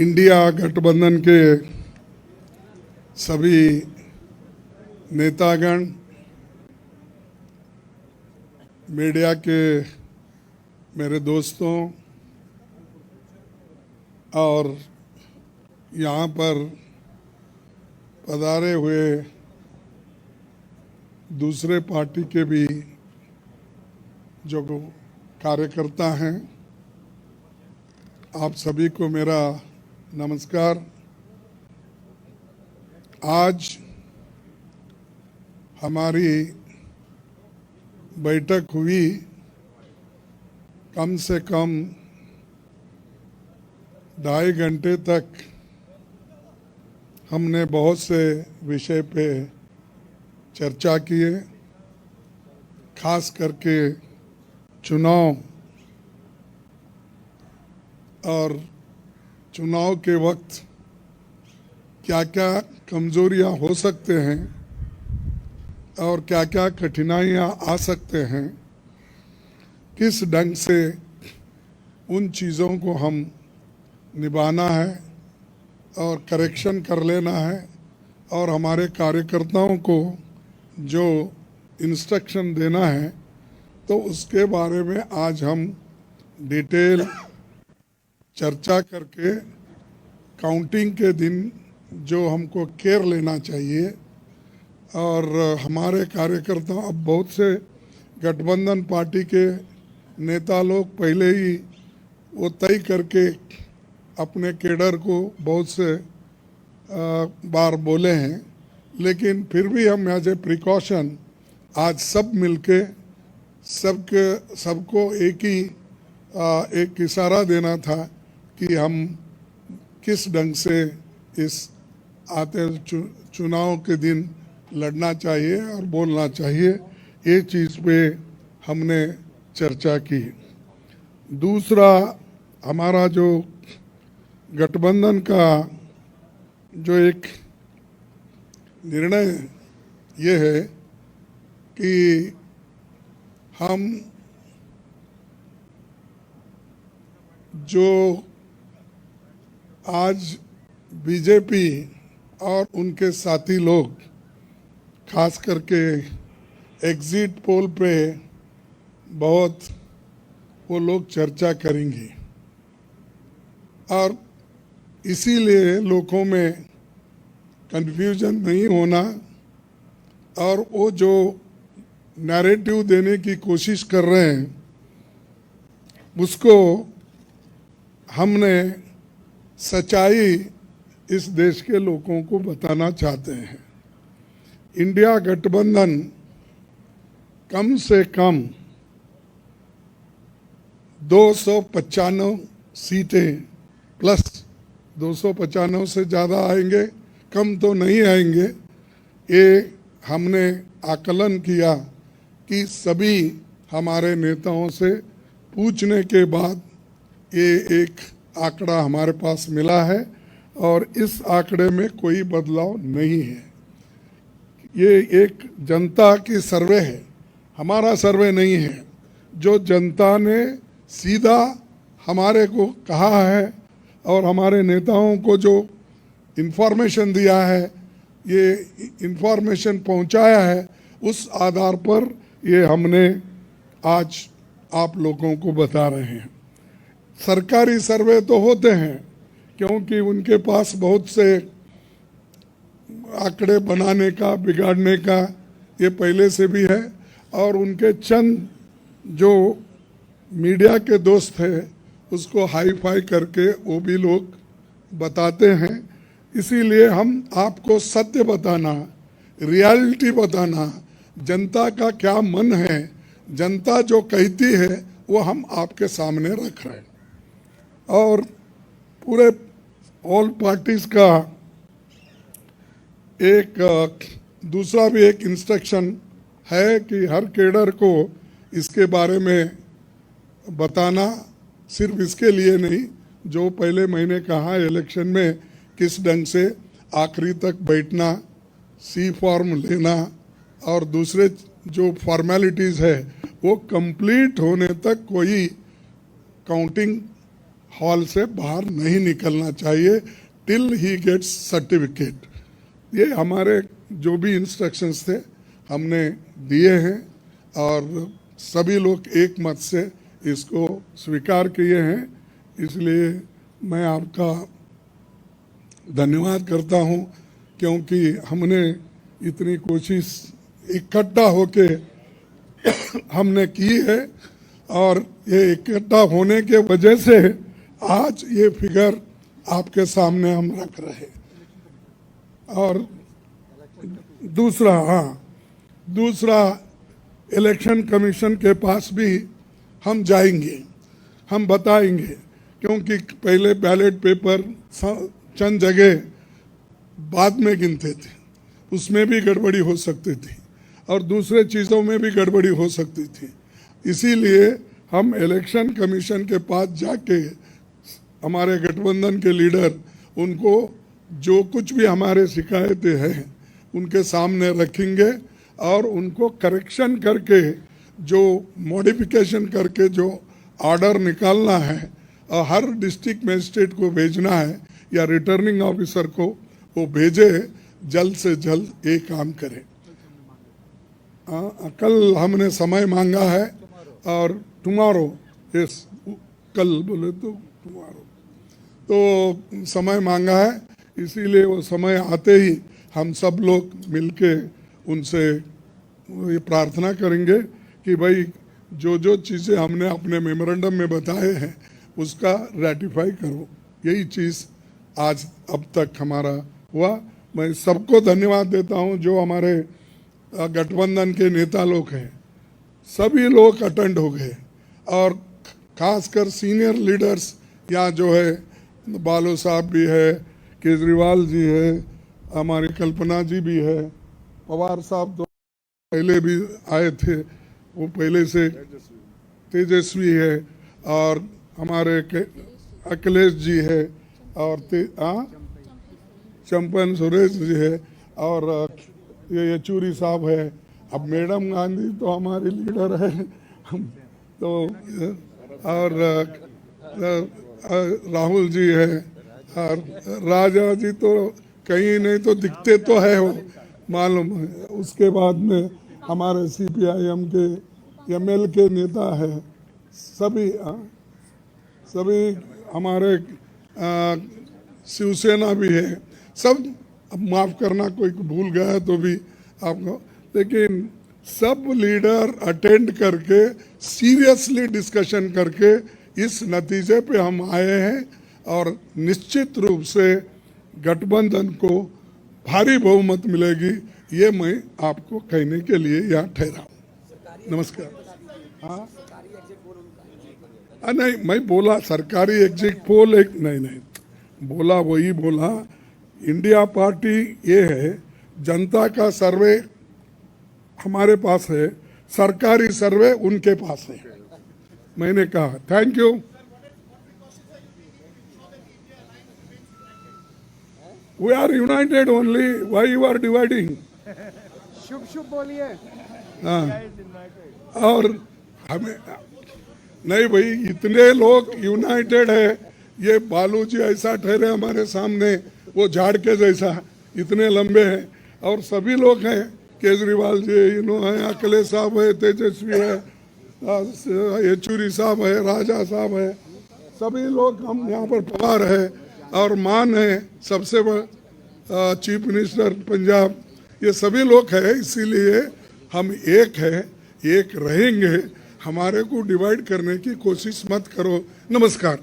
India गठबंधन के सभी नेतागण, मीडिया के मेरे दोस्तों और यहाँ पर पधारे हुए दूसरे पार्टी के भी जो कार्यकर्ता हैं, आप सभी को मेरा नमस्कार। आज हमारी बैठक हुई, कम से कम 2.5 घंटे तक हमने बहुत से विषय पे चर्चा किए, खास करके चुनाव और चुनाव के वक्त क्या क्या कमजोरियां हो सकते हैं और क्या क्या कठिनाइयां आ सकते हैं, किस ढंग से उन चीज़ों को हम निभाना है और करेक्शन कर लेना है और हमारे कार्यकर्ताओं को जो इंस्ट्रक्शन देना है, तो उसके बारे में आज हम डिटेल चर्चा करके काउंटिंग के दिन जो हमको केयर लेना चाहिए। और हमारे कार्यकर्ता, अब बहुत से गठबंधन पार्टी के नेता लोग पहले ही वो तय करके अपने केडर को बहुत से बार बोले हैं, लेकिन फिर भी हम एज ए प्रिकॉशन आज सब मिलके सबको एक इशारा देना था कि हम किस ढंग से इस आते चुनाव के दिन लड़ना चाहिए और बोलना चाहिए। ये चीज़ पे हमने चर्चा की। दूसरा, हमारा जो गठबंधन का जो एक निर्णय ये है कि हम जो आज बीजेपी और उनके साथी लोग खास करके एग्जिट पोल पे बहुत वो लोग चर्चा करेंगे और इसीलिए लोगों में कंफ्यूजन नहीं होना और वो जो नैरेटिव देने की कोशिश कर रहे हैं उसको हमने सच्चाई इस देश के लोगों को बताना चाहते हैं। इंडिया गठबंधन कम से कम 295 सीटें प्लस 295 से ज़्यादा आएंगे, कम तो नहीं आएंगे। ये हमने आकलन किया कि सभी हमारे नेताओं से पूछने के बाद ये एक आंकड़ा हमारे पास मिला है और इस आंकड़े में कोई बदलाव नहीं है। ये एक जनता की सर्वे है, हमारा सर्वे नहीं है। जो जनता ने सीधा हमारे को कहा है और हमारे नेताओं को जो इन्फॉर्मेशन दिया है, ये इन्फॉर्मेशन पहुंचाया है, उस आधार पर ये हमने आज आप लोगों को बता रहे हैं। सरकारी सर्वे तो होते हैं क्योंकि उनके पास बहुत से आंकड़े बनाने का, बिगाड़ने का ये पहले से भी है और उनके चंद जो मीडिया के दोस्त हैं उसको हाई फाई करके वो भी लोग बताते हैं। इसीलिए हम आपको सत्य बताना, रियलिटी बताना, जनता का क्या मन है, जनता जो कहती है वो हम आपके सामने रख रहे हैं। और पूरे ऑल पार्टीज का एक दूसरा भी एक इंस्ट्रक्शन है कि हर केडर को इसके बारे में बताना, सिर्फ इसके लिए नहीं, जो पहले मैंने कहा इलेक्शन में किस ढंग से आखिरी तक बैठना, सी फॉर्म लेना और दूसरे जो फॉर्मेलिटीज़ है वो कंप्लीट होने तक कोई काउंटिंग हॉल से बाहर नहीं निकलना चाहिए टिल ही गेट्स सर्टिफिकेट। ये हमारे जो भी इंस्ट्रक्शंस थे हमने दिए हैं और सभी लोग एक मत से इसको स्वीकार किए हैं, इसलिए मैं आपका धन्यवाद करता हूं, क्योंकि हमने इतनी कोशिश इकट्ठा होके हमने की है और ये इकट्ठा होने के वजह से आज ये फिगर आपके सामने हम रख रहे हैं। और दूसरा इलेक्शन कमीशन के पास भी हम जाएंगे, हम बताएंगे, क्योंकि पहले बैलेट पेपर चंद जगह बाद में गिनते थे, उसमें भी गड़बड़ी हो सकती थी और दूसरे चीज़ों में भी गड़बड़ी हो सकती थी। इसीलिए हम इलेक्शन कमीशन के पास जाके हमारे गठबंधन के लीडर उनको जो कुछ भी हमारे शिकायतें हैं उनके सामने रखेंगे और उनको करेक्शन करके जो मॉडिफिकेशन करके जो ऑर्डर निकालना है और हर डिस्ट्रिक्ट मजिस्ट्रेट को भेजना है या रिटर्निंग ऑफिसर को वो भेजे, जल्द से जल्द ये काम करें। कल हमने समय मांगा है और टुमारो, यस कल बोले तो टुमारो, तो समय मांगा है, इसीलिए वो समय आते ही हम सब लोग मिलके उनसे ये प्रार्थना करेंगे कि भाई जो जो चीज़ें हमने अपने मेमोरेंडम में बताए हैं उसका रेटिफाई करो। यही चीज़ आज अब तक हमारा हुआ। मैं सबको धन्यवाद देता हूं जो हमारे गठबंधन के नेता लोग हैं, सभी लोग अटेंड हो गए और खासकर सीनियर लीडर्स यहाँ जो है, बालो साहब भी है, केजरीवाल जी है, हमारी कल्पना जी भी है, पवार साहब तो पहले भी आए थे, वो पहले से तेजस्वी है, और हमारे अखिलेश जी है, और चंपन सुरेश जी है, और ये येचूरी साहब है। अब मैडम गांधी तो हमारी लीडर है तो, और राहुल जी है, और राजा जी तो कहीं नहीं तो दिखते तो है वो मालूम है। उसके बाद में हमारे CPIM के ML के नेता है, सभी हमारे शिवसेना भी है, सब। अब माफ़ करना कोई भूल गया तो भी आपको, लेकिन सब लीडर अटेंड करके सीरियसली डिस्कशन करके इस नतीजे पे हम आए हैं और निश्चित रूप से गठबंधन को भारी बहुमत मिलेगी, ये मैं आपको कहने के लिए यहाँ ठहरा हूँ। नमस्कार। हाँ नहीं, मैं बोला सरकारी एग्जिट पोल एक नहीं बोला, वही बोला। इंडिया पार्टी ये है, जनता का सर्वे हमारे पास है, सरकारी सर्वे उनके पास है। मैंने कहा thank you. We are united only, why you are dividing? शुभ शुभ बोलिए। हाँ, और हमें नहीं भाई, इतने लोग यूनाइटेड है, ये बालू जी ऐसा ठहरे हमारे सामने, वो झाड़ के जैसा इतने लंबे हैं, और सभी लोग हैं, केजरीवाल जी इन्होंने, अखिलेश साहब है, तेजस्वी है, येचूरी साहब है, राजा साहब है, सभी लोग हम यहाँ पर पवार है, और मान है सबसे बड़ा चीफ मिनिस्टर पंजाब, ये सभी लोग हैं। इसीलिए हम एक है, एक रहेंगे। हमारे को डिवाइड करने की कोशिश मत करो। नमस्कार।